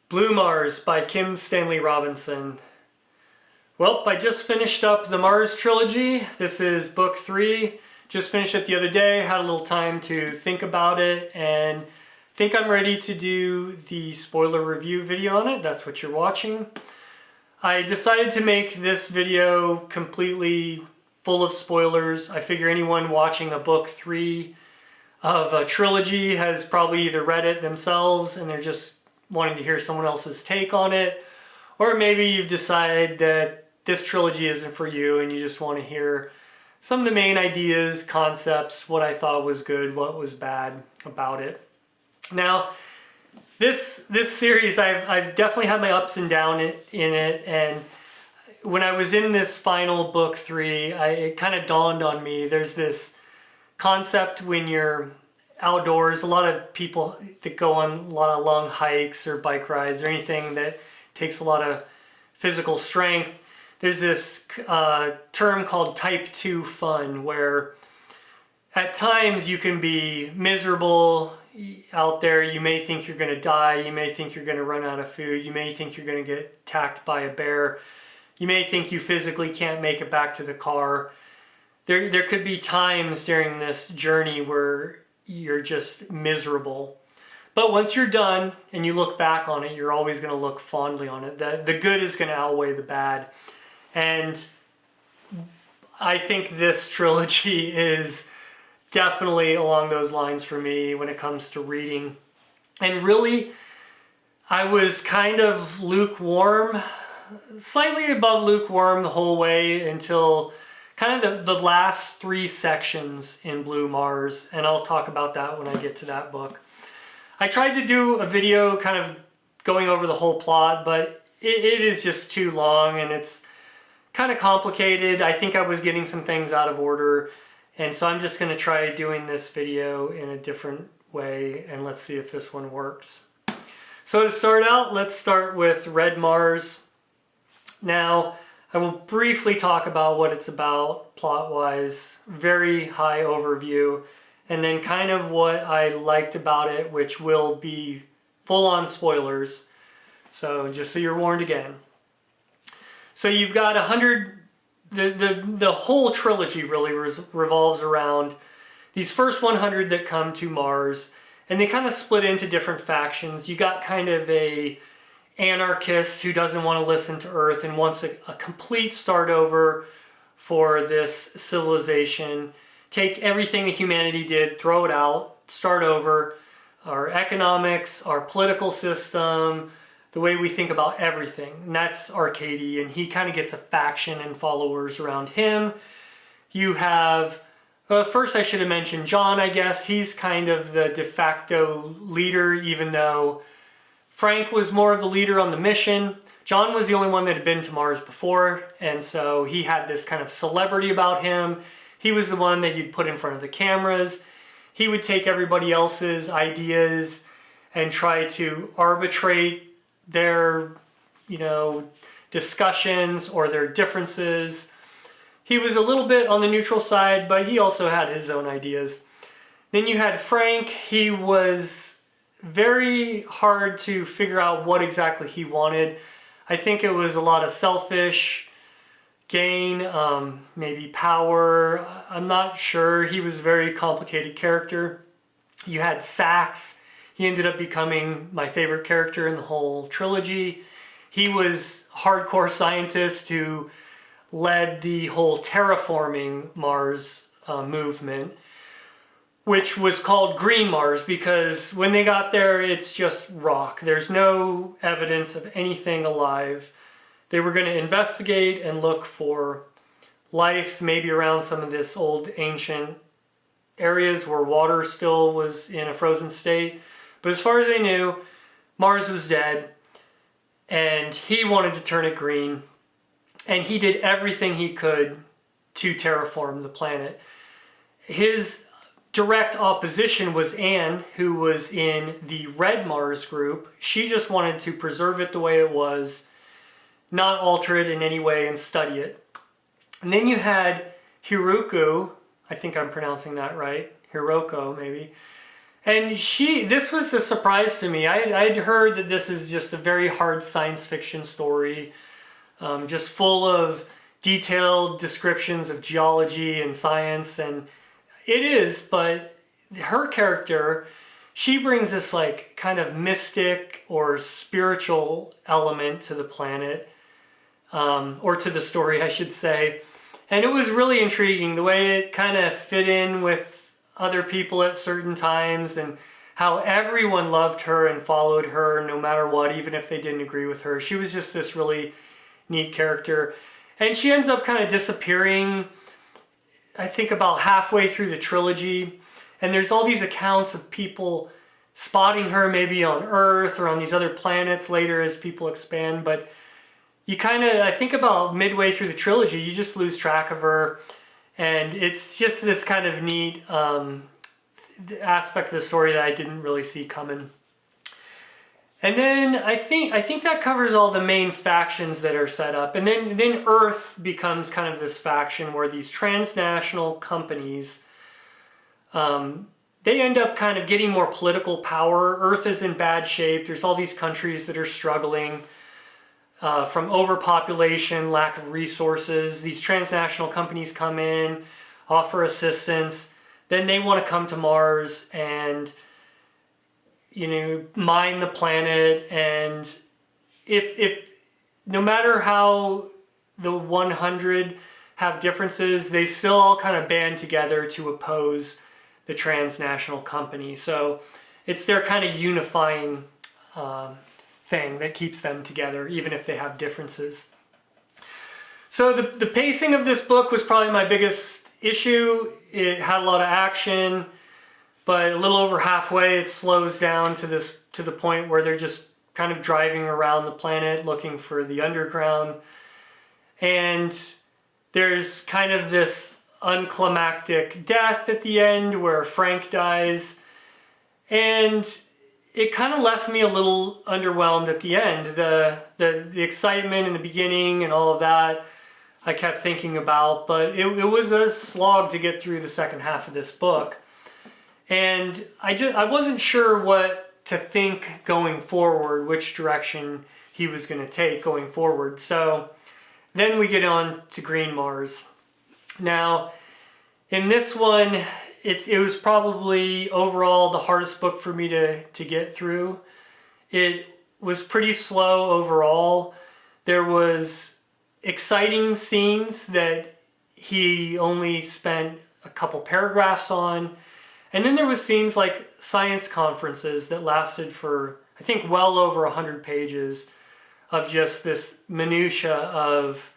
Blue Mars by Stanley Robinson. Well, I just finished up the Mars trilogy. This is book 3. Just finished it the other day, had a little time to think about it, and think I'm ready to do the spoiler review video on it. That's what you're watching. I decided to make this video completely full of spoilers. I figure anyone watching a book 3 of a trilogy has probably either read it themselves and they're just wanting to hear someone else's take on it, or maybe you've decided that this trilogy isn't for you and you just want to hear some of the main ideas, concepts, what I thought was good, what was bad about it. Now, this series, I've definitely had my ups and downs in it, and when I was in this final book 3, it kind of dawned on me, there's this concept when you're outdoors, a lot of people that go on a lot of long hikes or bike rides or anything that takes a lot of physical strength, there's this term called type 2 fun, where at times you can be miserable out there. You may think you're going to die, you may think you're going to run out of food, you may think you're going to get attacked by a bear, you may think you physically can't make it back to the car. There could be times during this journey where you're just miserable. But once you're done and you look back on it, you're always going to look fondly on it. The good is going to outweigh the bad. And I think this trilogy is definitely along those lines for me when it comes to reading. And really, I was kind of lukewarm, slightly above lukewarm the whole way until kind of the last 3 sections in Blue Mars, and I'll talk about that when I get to that book. I tried to do a video kind of going over the whole plot, but it is just too long and it's kind of complicated. I think I was getting some things out of order, and so I'm just going to try doing this video in a different way, and let's see if this one works. So to start out, let's start with Red Mars. Now, I will briefly talk about what it's about plot-wise, very high overview, and then kind of what I liked about it, which will be full-on spoilers. So just so you're warned again. So you've got 100, the whole trilogy really revolves around these first 100 that come to Mars, and they kind of split into different factions. You got kind of a anarchist who doesn't want to listen to Earth and wants a complete start over for this civilization. Take everything that humanity did, throw it out, start over. Our economics, our political system, the way we think about everything. And that's Arcady, and he kind of gets a faction and followers around him. You have, first I should have mentioned John, I guess. He's kind of the de facto leader, even though Frank was more of the leader on the mission. John was the only one that had been to Mars before, and so he had this kind of celebrity about him. He was the one that you'd put in front of the cameras. He would take everybody else's ideas and try to arbitrate their, discussions or their differences. He was a little bit on the neutral side, but he also had his own ideas. Then you had Frank. He was very hard to figure out what exactly he wanted. I think it was a lot of selfish gain, maybe power. I'm not sure. He was a very complicated character. You had Sax. He ended up becoming my favorite character in the whole trilogy. He was a hardcore scientist who led the whole terraforming Mars movement, which was called Green Mars because when they got there, it's just rock. There's no evidence of anything alive. They were going to investigate and look for life, maybe around some of this old ancient areas where water still was in a frozen state. But as far as they knew, Mars was dead, and he wanted to turn it green, and he did everything he could to terraform the planet. His direct opposition was Anne, who was in the Red Mars group. She just wanted to preserve it the way it was, not alter it in any way, and study it. And then you had Hiroko, I think I'm pronouncing that right, Hiroko maybe, And this was a surprise to me. I'd heard that this is just a very hard science fiction story, just full of detailed descriptions of geology and science, and it is, but her character, she brings this like kind of mystic or spiritual element to the planet, or to the story, I should say. And it was really intriguing, the way it kind of fit in with other people at certain times, and how everyone loved her and followed her no matter what, even if they didn't agree with her. She was just this really neat character. And she ends up kind of disappearing, I think about halfway through the trilogy. And there's all these accounts of people spotting her maybe on Earth or on these other planets later as people expand. But you kind of, I think about midway through the trilogy, you just lose track of her. And it's just this kind of neat aspect of the story that I didn't really see coming. And then I think that covers all the main factions that are set up. And then Earth becomes kind of this faction where these transnational companies, they end up kind of getting more political power. Earth is in bad shape. There's all these countries that are struggling from overpopulation, lack of resources. These transnational companies come in, offer assistance. Then they want to come to Mars and, mine the planet. And if no matter how the 100 have differences, they still all kind of band together to oppose the transnational company. So it's their kind of unifying thing that keeps them together, even if they have differences. So the pacing of this book was probably my biggest issue. It had a lot of action, but a little over halfway it slows down to the point where they're just kind of driving around the planet looking for the underground. And there's kind of this unclimactic death at the end where Frank dies. And it kind of left me a little underwhelmed at the end. The excitement in the beginning and all of that I kept thinking about, but it was a slog to get through the second half of this book. And I wasn't sure what to think going forward, which direction he was going to take going forward. So then we get on to Green Mars. Now, in this one, it was probably overall the hardest book for me to get through. It was pretty slow overall. There was exciting scenes that he only spent a couple paragraphs on. And then there was scenes like science conferences that lasted for, I think, well over 100 pages of just this minutia of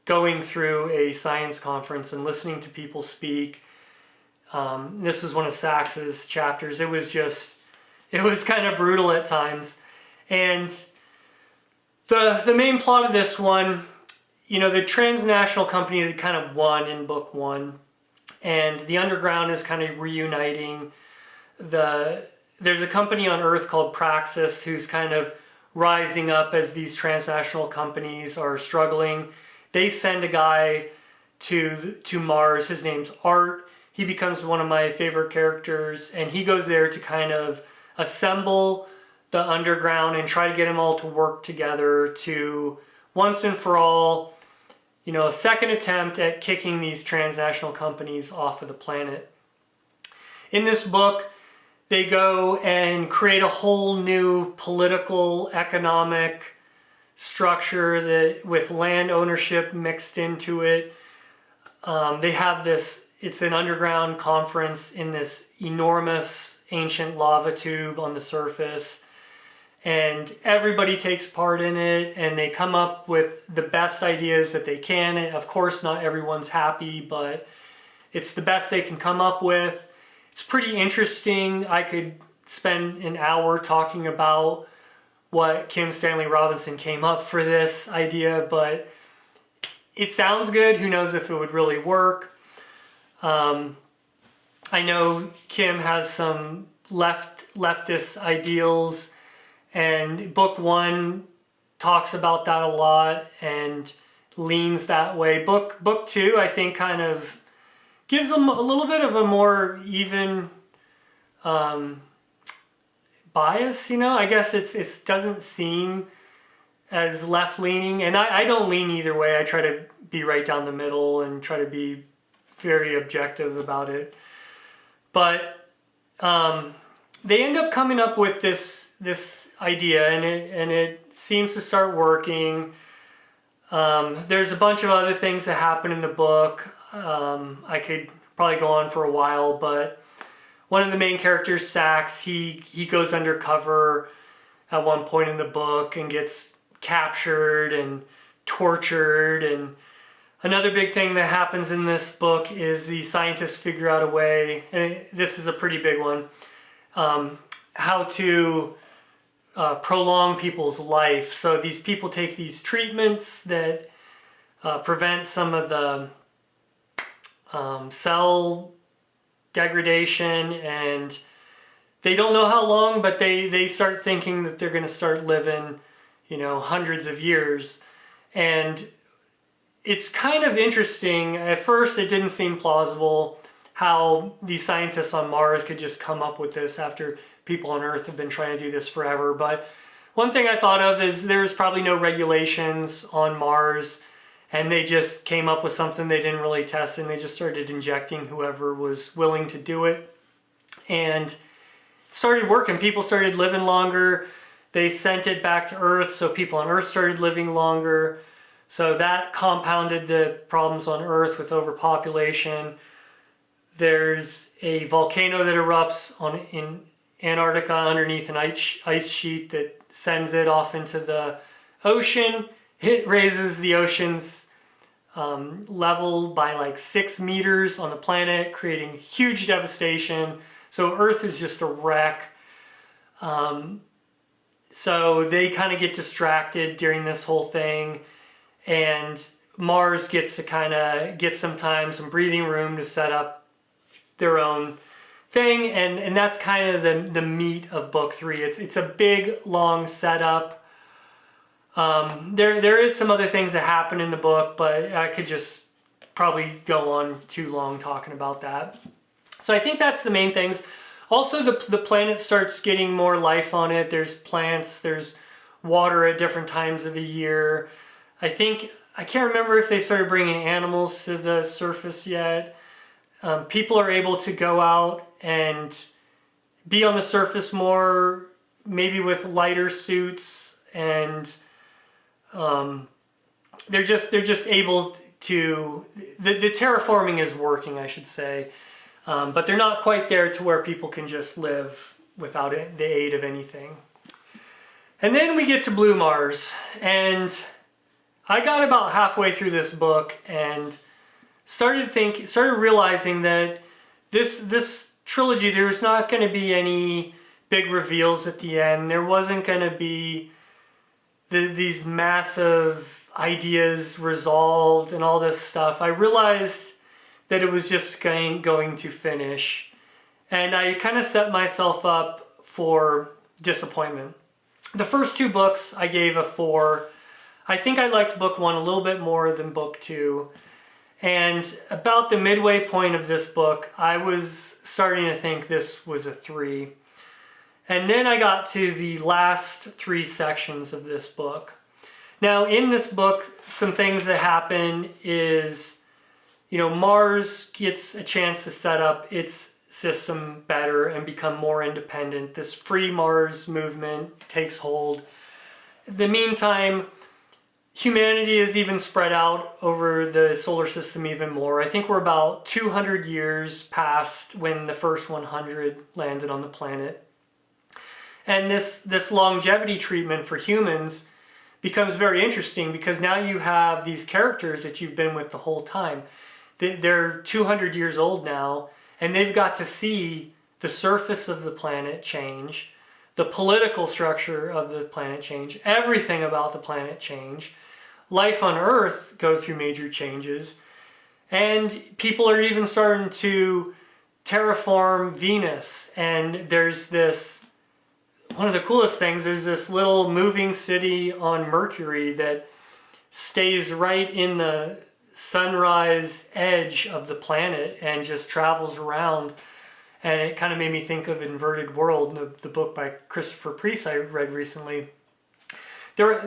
going through a science conference and listening to people speak. This was one of Sachs's chapters. It was kind of brutal at times. And the main plot of this one, the transnational company had kind of won in book one, and the underground is kind of reuniting. There's a company on Earth called Praxis who's kind of rising up as these transnational companies are struggling. They send a guy to Mars. His name's Art. He becomes one of my favorite characters, and he goes there to kind of assemble the underground and try to get them all to work together to, once and for all, a second attempt at kicking these transnational companies off of the planet. In this book, they go and create a whole new political, economic structure that with land ownership mixed into it. They have it's an underground conference in this enormous ancient lava tube on the surface. And everybody takes part in it, and they come up with the best ideas that they can. And of course, not everyone's happy, but it's the best they can come up with. It's pretty interesting. I could spend an hour talking about what Kim Stanley Robinson came up for this idea, but it sounds good. Who knows if it would really work? I know Kim has some leftist ideals, and book one talks about that a lot and leans that way. Book two, I think, kind of gives them a little bit of a more even bias, I guess it doesn't seem as left-leaning, and I don't lean either way. I try to be right down the middle and try to be very objective about it. But they end up coming up with this idea, and it seems to start working. There's a bunch of other things that happen in the book. I could probably go on for a while, but one of the main characters, Sax, he goes undercover at one point in the book and gets captured and tortured. And another big thing that happens in this book is the scientists figure out a way, and this is a pretty big one, how to prolong people's life. So these people take these treatments that prevent some of the cell degradation, and they don't know how long, but they start thinking that they're going to start living, hundreds of years. And it's kind of interesting. At first, it didn't seem plausible how these scientists on Mars could just come up with this after people on Earth have been trying to do this forever. But one thing I thought of is there's probably no regulations on Mars, and they just came up with something they didn't really test, and they just started injecting whoever was willing to do it. And it started working. People started living longer. They sent it back to Earth, so people on Earth started living longer. So that compounded the problems on Earth with overpopulation. There's a volcano that erupts in Antarctica underneath an ice sheet that sends it off into the ocean. It raises the ocean's level by like 6 meters on the planet, creating huge devastation. So Earth is just a wreck. So they kind of get distracted during this whole thing, and Mars gets to kind of get some time, some breathing room to set up their own thing, and that's kind of the meat of book 3. It's a big, long setup. There is some other things that happen in the book, but I could just probably go on too long talking about that. So I think that's the main things. Also, the planet starts getting more life on it. There's plants, there's water at different times of the year. I can't remember if they started bringing animals to the surface yet. People are able to go out and be on the surface more, maybe with lighter suits, and they're just able to, the terraforming is working, I should say. But they're not quite there to where people can just live without the aid of anything. And then we get to Blue Mars, and I got about halfway through this book and started realizing that this trilogy, there's not going to be any big reveals at the end. There wasn't going to be these massive ideas resolved and all this stuff. I realized that it was just going to finish, and I kind of set myself up for disappointment. The first 2 books I gave a 4. I think I liked book 1 a little bit more than book 2. And about the midway point of this book, I was starting to think this was a 3. And then I got to the last 3 sections of this book. Now, in this book, some things that happen is, Mars gets a chance to set up its system better and become more independent. This free Mars movement takes hold. In the meantime, humanity is even spread out over the solar system even more. I think we're about 200 years past when the first 100 landed on the planet. And this longevity treatment for humans becomes very interesting, because now you have these characters that you've been with the whole time. They're 200 years old now, and they've got to see the surface of the planet change, the political structure of the planet change, everything about the planet change. Life on Earth go through major changes, and people are even starting to terraform Venus. And there's one of the coolest things, there's this little moving city on Mercury that stays right in the sunrise edge of the planet and just travels around. And it kind of made me think of Inverted World, the book by Christopher Priest I read recently.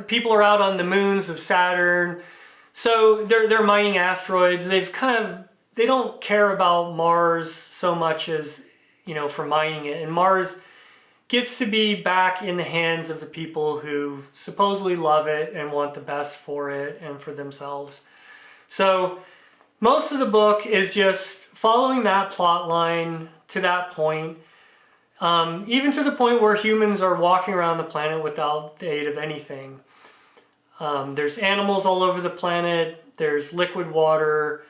People are out on the moons of Saturn, so they're mining asteroids. They don't care about Mars so much as, for mining it. And Mars gets to be back in the hands of the people who supposedly love it and want the best for it and for themselves. So most of the book is just following that plot line to that point, even to the point where humans are walking around the planet without the aid of anything. There's animals all over the planet. There's liquid water.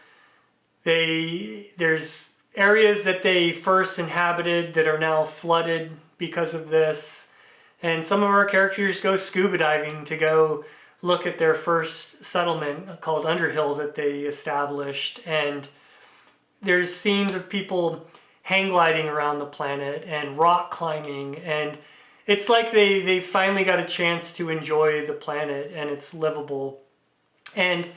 There's areas that they first inhabited that are now flooded because of this. And some of our characters go scuba diving to go look at their first settlement called Underhill that they established. And there's scenes of people hang gliding around the planet and rock climbing. And it's like they finally got a chance to enjoy the planet and it's livable. And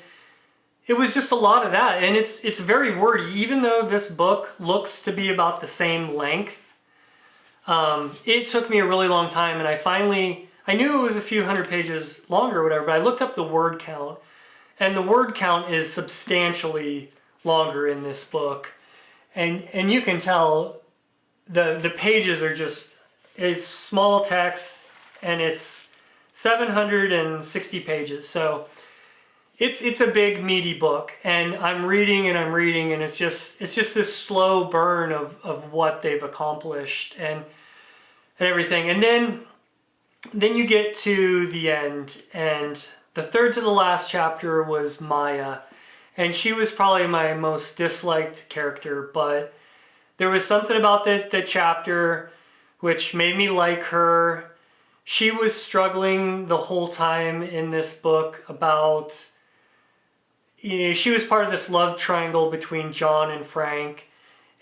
it was just a lot of that. And it's very wordy. Even though this book looks to be about the same length, it took me a really long time, and I knew it was a few hundred pages longer or whatever, but I looked up the word count, and the word count is substantially longer in this book. And you can tell the pages are it's small text, and it's 760 pages. So it's a big meaty book, and I'm reading, and it's just this slow burn of what they've accomplished and everything. And then you get to the end, and the third to the last chapter was Maya, and she was probably my most disliked character, but there was something about the chapter which made me like her. She was struggling the whole time in this book about, she was part of this love triangle between John and Frank,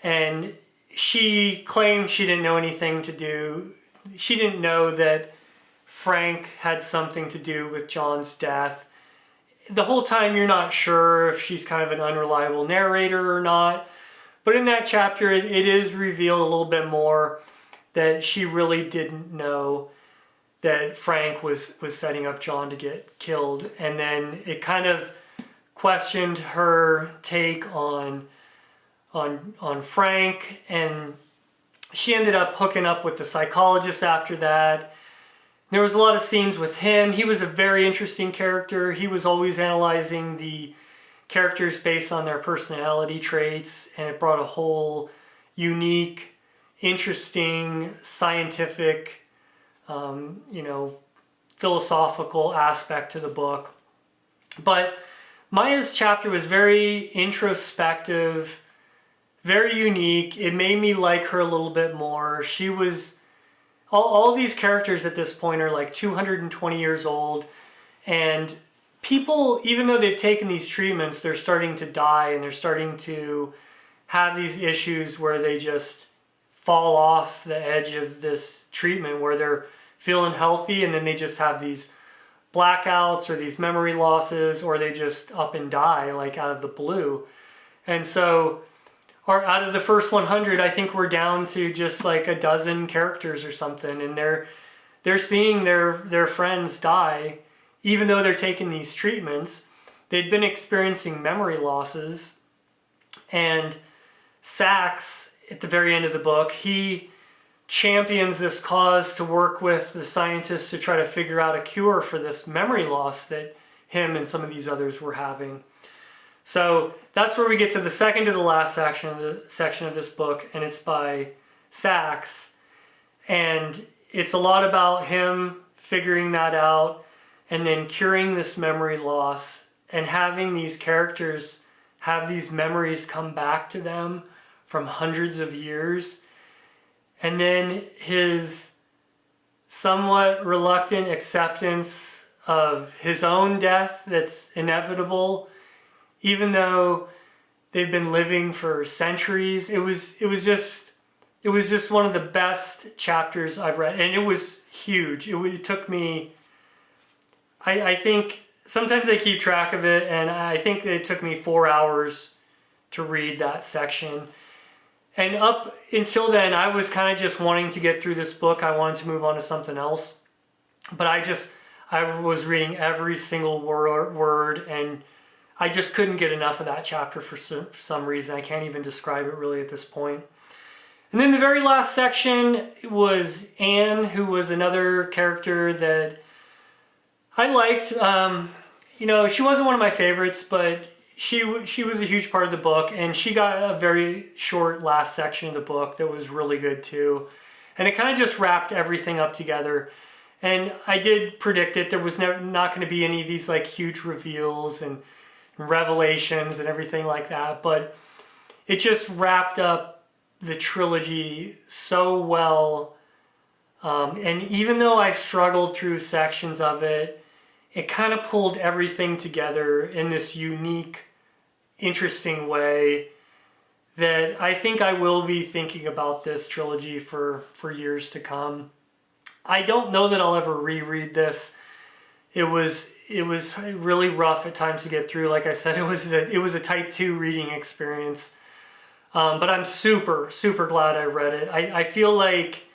and she claimed she didn't know anything to do. She didn't know that Frank had something to do with John's death. The whole time you're not sure if she's kind of an unreliable narrator or not, but in that chapter it is revealed a little bit more that she really didn't know that Frank was setting up John to get killed. And then it kind of questioned her take on Frank, and she ended up hooking up with the psychologist after that. There was a lot of scenes with him. He was a very interesting character. He was always analyzing the characters based on their personality traits, and it brought a whole unique, interesting, scientific, philosophical aspect to the book. But Maya's chapter was very introspective, very unique. It made me like her a little bit more. She was, all these characters at this point are like 220 years old, and people, even though they've taken these treatments, they're starting to die, and they're starting to have these issues where they just fall off the edge of this treatment, where they're feeling healthy and then they just have these blackouts or these memory losses, or they just up and die like out of the blue. And so, or out of the first 100, I think we're down to just like a dozen characters or something, and they're seeing their friends die, even though they're taking these treatments. They'd been experiencing memory losses, and Sachs, at the very end of the book, he champions this cause to work with the scientists to try to figure out a cure for this memory loss that him and some of these others were having. So that's where we get to the second to the last section of this book, and it's by Sachs. And it's a lot about him figuring that out and then curing this memory loss and having these characters have these memories come back to them from hundreds of years. And then his somewhat reluctant acceptance of his own death that's inevitable, even though they've been living for centuries. It was just one of the best chapters I've read, and it was huge. It took me, I think, sometimes I keep track of it, and I think it took me 4 hours to read that section. And up until then, I was kind of just wanting to get through this book. I wanted to move on to something else. But I was reading every single word, and I just couldn't get enough of that chapter for some reason. I can't even describe it really at this point. And then the very last section was Anne, who was another character that I liked. You know, she wasn't one of my favorites, but she was a huge part of the book, and she got a very short last section of the book that was really good too. And it kind of just wrapped everything up together. And I did predict it. There was not going to be any of these like huge reveals and revelations and everything like that, but it just wrapped up the trilogy so well. And even though I struggled through sections of it, it kind of pulled everything together in this unique, interesting way that I think I will be thinking about this trilogy for years to come. I don't know that I'll ever reread this. It was really rough at times to get through. Like I said, it was a type 2 reading experience. But I'm super, super glad I read it. I feel like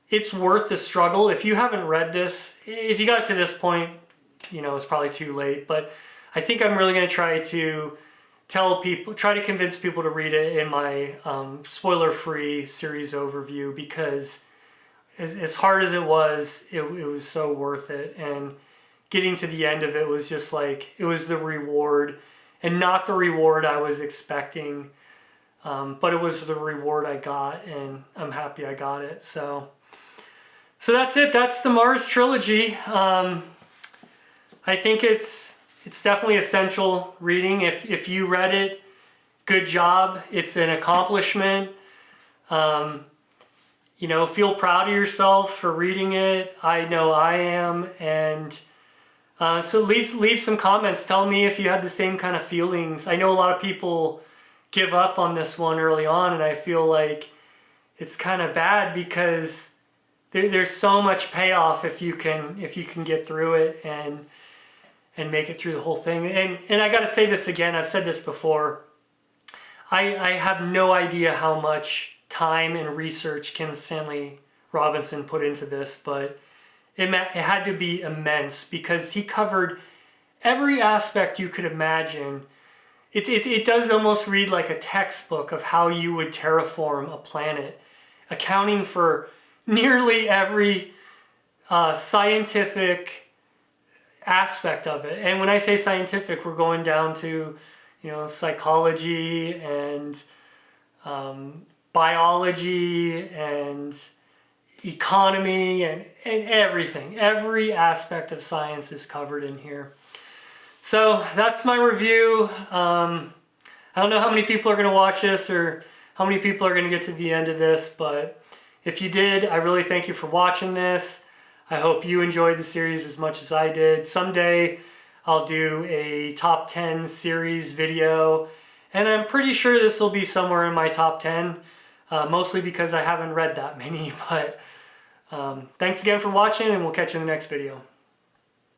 it's worth the struggle. If you haven't read this, if you got to this point, you know, it's probably too late. But I think I'm really going to try to try to convince people to read it in my spoiler-free series overview, because as hard as it was so worth it. And getting to the end of it was just like, it was the reward, and not the reward I was expecting. But it was the reward I got, and I'm happy I got it. So that's it. That's the Mars trilogy. I think it's definitely essential reading. If you read it, good job. It's an accomplishment. You know, feel proud of yourself for reading it. I know I am. And so leave some comments. Tell me if you had the same kind of feelings. I know a lot of people give up on this one early on, and I feel like it's kind of bad because there's so much payoff if you can get through it and make it through the whole thing. And I got to say this again. I've said this before. I have no idea how much time and research Kim Stanley Robinson put into this, but it had to be immense, because he covered every aspect you could imagine. It does almost read like a textbook of how you would terraform a planet, accounting for nearly every scientific aspect of it. And when I say scientific, we're going down to, you know, psychology and biology and economy and everything. Every aspect of science is covered in here. So that's my review. I don't know how many people are going to watch this or how many people are going to get to the end of this, but if you did, I really thank you for watching this. I hope you enjoyed the series as much as I did. Someday I'll do a top 10 series video, and I'm pretty sure this will be somewhere in my top 10, mostly because I haven't read that many. But thanks again for watching, and we'll catch you in the next video.